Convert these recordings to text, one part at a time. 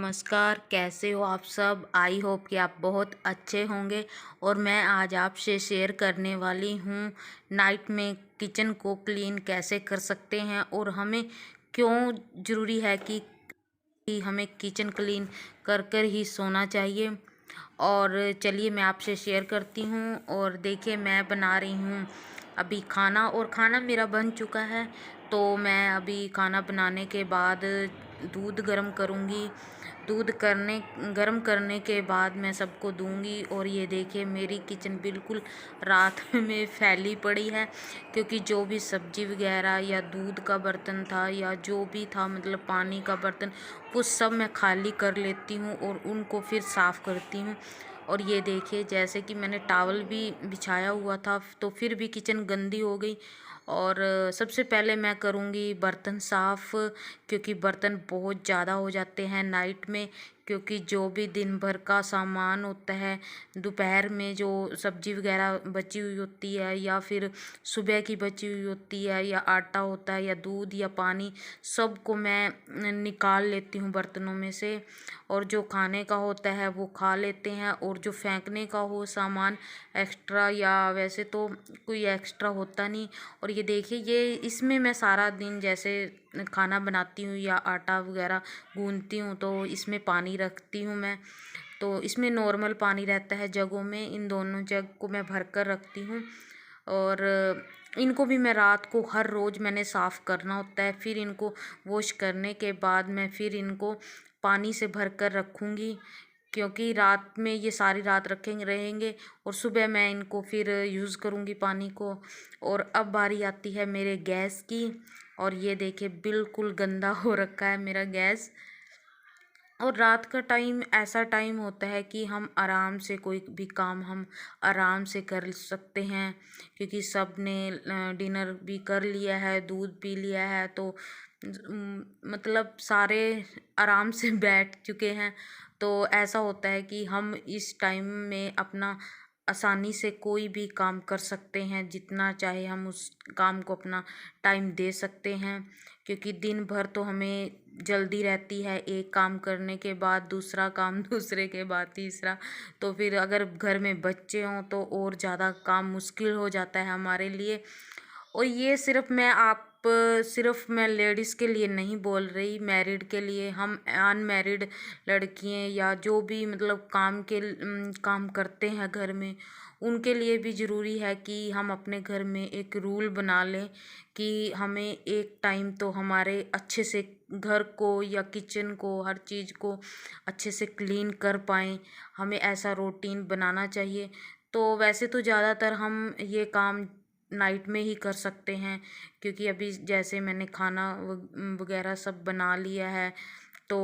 नमस्कार, कैसे हो आप सब। आई होप कि आप बहुत अच्छे होंगे। और मैं आज आपसे शेयर करने वाली हूँ नाइट में किचन को क्लीन कैसे कर सकते हैं और हमें क्यों ज़रूरी है कि हमें किचन क्लीन कर कर ही सोना चाहिए। और चलिए मैं आपसे शेयर करती हूँ। और देखिए मैं बना रही हूँ अभी खाना, और खाना मेरा बन चुका है। तो मैं अभी खाना बनाने के बाद दूध गर्म करूँगी। दूध गर्म करने के बाद मैं सबको दूंगी। और ये देखिए मेरी किचन बिल्कुल रात में फैली पड़ी है, क्योंकि जो भी सब्जी वगैरह या दूध का बर्तन था या जो भी था, मतलब पानी का बर्तन, वो सब मैं खाली कर लेती हूँ और उनको फिर साफ़ करती हूँ। और ये देखिए जैसे कि मैंने टॉवल भी बिछाया हुआ था, तो फिर भी किचन गंदी हो गई। और सबसे पहले मैं करूँगी बर्तन साफ़, क्योंकि बर्तन बहुत ज़्यादा हो जाते हैं नाइट में। क्योंकि जो भी दिन भर का सामान होता है, दोपहर में जो सब्जी वगैरह बची हुई होती है या फिर सुबह की बची हुई होती है, या आटा होता है या दूध या पानी, सबको मैं निकाल लेती हूँ बर्तनों में से। और जो खाने का होता है वो खा लेते हैं, और जो फेंकने का हो सामान एक्स्ट्रा, या वैसे तो कोई एक्स्ट्रा होता नहीं। और ये देखिए ये इसमें मैं सारा दिन जैसे खाना बनाती हूँ या आटा वगैरह गूंथती हूँ, तो इसमें पानी रखती हूँ मैं। तो इसमें नॉर्मल पानी रहता है जगों में, इन दोनों जग को मैं भर कर रखती हूँ। और इनको भी मैं रात को हर रोज़ मैंने साफ़ करना होता है। फिर इनको वॉश करने के बाद मैं फिर इनको पानी से भर कर रखूँगी, क्योंकि रात में ये सारी रात रखेंगे रहेंगे और सुबह मैं इनको फिर यूज़ करूँगी पानी को। और अब बारी आती है मेरे गैस की। और ये देखिए बिल्कुल गंदा हो रखा है मेरा गैस। और रात का टाइम ऐसा टाइम होता है कि हम आराम से कोई भी काम हम आराम से कर सकते हैं, क्योंकि सब ने डिनर भी कर लिया है, दूध पी लिया है, तो मतलब सारे आराम से बैठ चुके हैं। तो ऐसा होता है कि हम इस टाइम में अपना आसानी से कोई भी काम कर सकते हैं, जितना चाहे हम उस काम को अपना टाइम दे सकते हैं। क्योंकि दिन भर तो हमें जल्दी रहती है, एक काम करने के बाद दूसरा काम, दूसरे के बाद तीसरा। तो फिर अगर घर में बच्चे हों तो और ज़्यादा काम मुश्किल हो जाता है हमारे लिए। और ये सिर्फ मैं लेडीज़ के लिए नहीं बोल रही, मैरिड के लिए, हम अनमैरिड लड़कियां या जो भी मतलब काम करते हैं घर में, उनके लिए भी ज़रूरी है कि हम अपने घर में एक रूल बना लें कि हमें एक टाइम तो हमारे अच्छे से घर को या किचन को, हर चीज़ को अच्छे से क्लीन कर पाएँ। हमें ऐसा रूटीन बनाना चाहिए। तो वैसे तो ज़्यादातर हम ये काम नाइट में ही कर सकते हैं, क्योंकि अभी जैसे मैंने खाना वगैरह सब बना लिया है। तो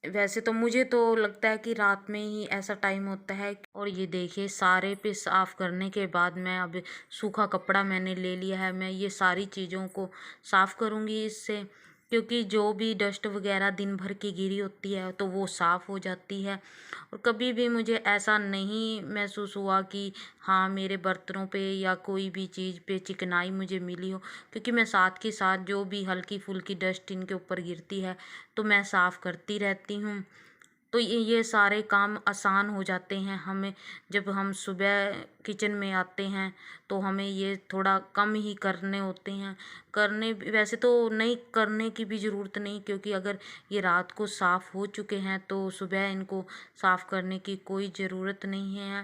वैसे तो मुझे तो लगता है कि रात में ही ऐसा टाइम होता है। और ये देखिए सारे पे साफ़ करने के बाद मैं अब सूखा कपड़ा मैंने ले लिया है, मैं ये सारी चीज़ों को साफ़ करूँगी इससे, क्योंकि जो भी डस्ट वगैरह दिन भर की गिरी होती है तो वो साफ़ हो जाती है। और कभी भी मुझे ऐसा नहीं महसूस हुआ कि हाँ मेरे बर्तनों पे या कोई भी चीज़ पे चिकनाई मुझे मिली हो, क्योंकि मैं साथ के साथ जो भी हल्की फुल्की डस्ट इनके ऊपर गिरती है तो मैं साफ़ करती रहती हूँ। तो ये सारे काम आसान हो जाते हैं हमें, जब हम सुबह किचन में आते हैं तो हमें ये थोड़ा कम ही करने होते हैं। वैसे तो नहीं करने की भी ज़रूरत नहीं, क्योंकि अगर ये रात को साफ़ हो चुके हैं तो सुबह इनको साफ़ करने की कोई ज़रूरत नहीं है।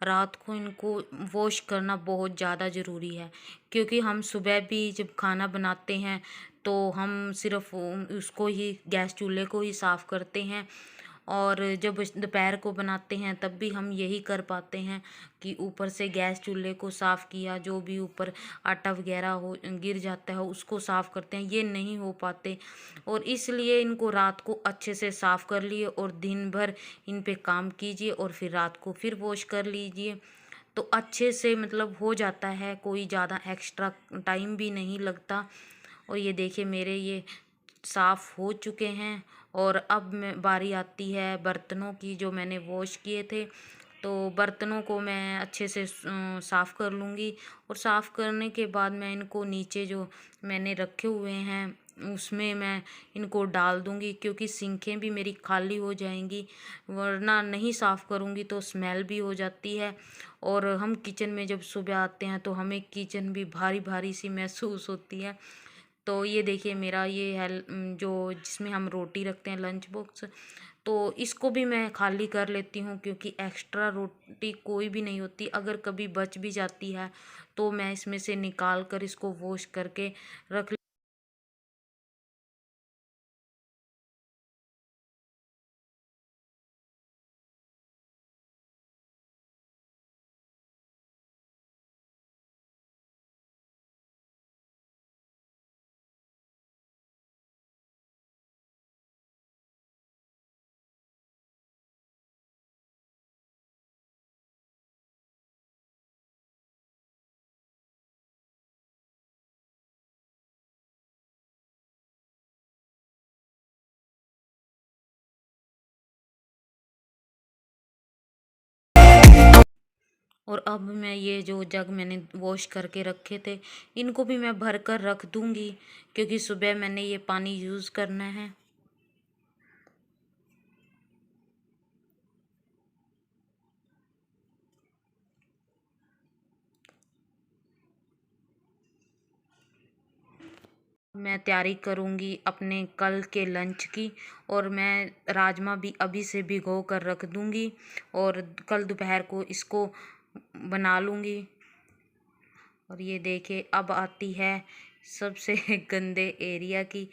रात को इनको वॉश करना बहुत ज़्यादा ज़रूरी है, क्योंकि हम सुबह भी जब खाना बनाते हैं तो हम सिर्फ उसको ही, गैस चूल्हे को ही साफ़ करते हैं। और जब दोपहर को बनाते हैं तब भी हम यही कर पाते हैं कि ऊपर से गैस चूल्हे को साफ़ किया, जो भी ऊपर आटा वगैरह हो गिर जाता है उसको साफ़ करते हैं, ये नहीं हो पाते। और इसलिए इनको रात को अच्छे से साफ़ कर लिए और दिन भर इन पे काम कीजिए, और फिर रात को फिर वॉश कर लीजिए, तो अच्छे से मतलब हो जाता है, कोई ज़्यादा एक्स्ट्रा टाइम भी नहीं लगता। और ये देखिए मेरे ये साफ़ हो चुके हैं। और अब मैं बारी आती है बर्तनों की, जो मैंने वॉश किए थे। तो बर्तनों को मैं अच्छे से साफ़ कर लूँगी। और साफ़ करने के बाद मैं इनको नीचे जो मैंने रखे हुए हैं उसमें मैं इनको डाल दूँगी, क्योंकि सिंकें भी मेरी खाली हो जाएंगी, वरना नहीं साफ़ करूँगी तो स्मेल भी हो जाती है। और हम किचन में जब सुबह आते हैं तो हमें किचन भी भारी भारी सी महसूस होती है। तो ये देखिए मेरा ये है जो जिसमें हम रोटी रखते हैं लंच बॉक्स, तो इसको भी मैं खाली कर लेती हूँ, क्योंकि एक्स्ट्रा रोटी कोई भी नहीं होती। अगर कभी बच भी जाती है तो मैं इसमें से निकाल कर इसको वॉश करके रख। और अब मैं ये जो जग मैंने वॉश करके रखे थे, इनको भी मैं भर कर रख दूँगी, क्योंकि सुबह मैंने ये पानी यूज़ करना है। मैं तैयारी करूँगी अपने कल के लंच की, और मैं राजमा भी अभी से भिगो कर रख दूँगी, और कल दोपहर को इसको बना लूँगी। और ये देखिए अब आती है सबसे गंदे एरिया की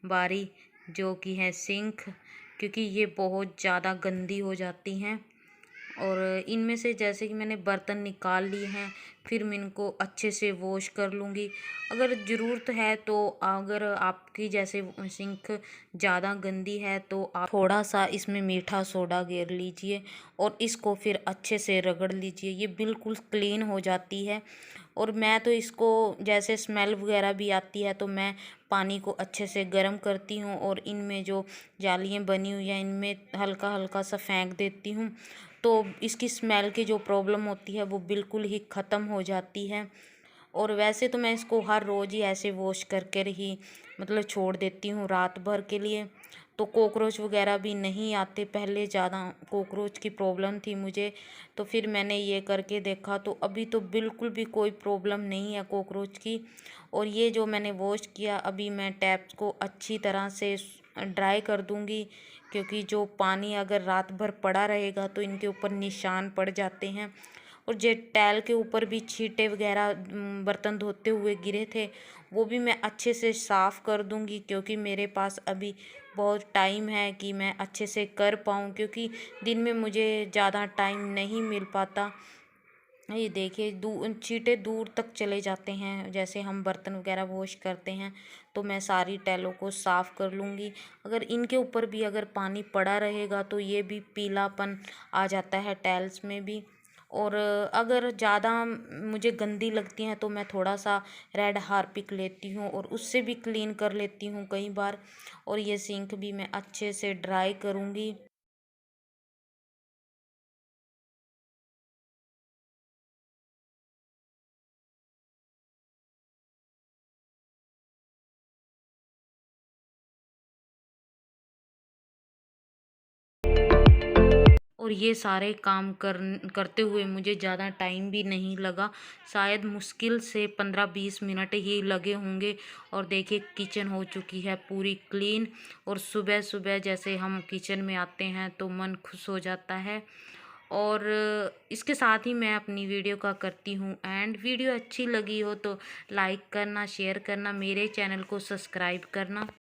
बारी, जो कि है सिंक, क्योंकि ये बहुत ज़्यादा गंदी हो जाती हैं। और इनमें से जैसे कि मैंने बर्तन निकाल लिए हैं, फिर मैं इनको अच्छे से वॉश कर लूँगी। अगर ज़रूरत है तो अगर आपकी जैसे सिंक ज़्यादा गंदी है तो आप थोड़ा सा इसमें मीठा सोडा गेर लीजिए और इसको फिर अच्छे से रगड़ लीजिए, ये बिल्कुल क्लीन हो जाती है। और मैं तो इसको जैसे स्मेल वगैरह भी आती है तो मैं पानी को अच्छे से गर्म करती हूँ, और इनमें जो जालियाँ बनी हुई हैं इनमें हल्का हल्का सा फेंक देती हूँ, तो इसकी स्मेल की जो प्रॉब्लम होती है वो बिल्कुल ही ख़त्म हो जाती है। और वैसे तो मैं इसको हर रोज़ ही ऐसे वॉश करके ही मतलब छोड़ देती हूँ रात भर के लिए, तो कॉकरोच वगैरह भी नहीं आते। पहले ज़्यादा कॉकरोच की प्रॉब्लम थी मुझे, तो फिर मैंने ये करके देखा तो अभी तो बिल्कुल भी कोई प्रॉब्लम नहीं है कॉकरोच की। और ये जो मैंने वॉश किया, अभी मैं टैप्स को अच्छी तरह से ड्राई कर दूँगी, क्योंकि जो पानी अगर रात भर पड़ा रहेगा तो इनके ऊपर निशान पड़ जाते हैं। और जो टाइल के ऊपर भी छींटे वगैरह बर्तन धोते हुए गिरे थे, वो भी मैं अच्छे से साफ़ कर दूंगी, क्योंकि मेरे पास अभी बहुत टाइम है कि मैं अच्छे से कर पाऊँ, क्योंकि दिन में मुझे ज़्यादा टाइम नहीं मिल पाता। ये देखिए छींटे दूर तक चले जाते हैं, जैसे हम बर्तन वगैरह वॉश करते हैं तो मैं सारी टाइलों को साफ़ कर लूँगी। अगर इनके ऊपर भी अगर पानी पड़ा रहेगा तो ये भी पीलापन आ जाता है टाइल्स में भी। और अगर ज़्यादा मुझे गंदी लगती हैं तो मैं थोड़ा सा रेड हार्पिक लेती हूँ और उससे भी क्लीन कर लेती हूँ कई बार। और ये सिंक भी मैं अच्छे से ड्राई करूँगी। और ये सारे काम करते हुए मुझे ज़्यादा टाइम भी नहीं लगा, शायद मुश्किल से 15-20 मिनट ही लगे होंगे। और देखिए किचन हो चुकी है पूरी क्लीन, और सुबह सुबह जैसे हम किचन में आते हैं तो मन खुश हो जाता है। और इसके साथ ही मैं अपनी वीडियो का करती हूँ एंड। वीडियो अच्छी लगी हो तो लाइक करना, शेयर करना, मेरे चैनल को सब्सक्राइब करना।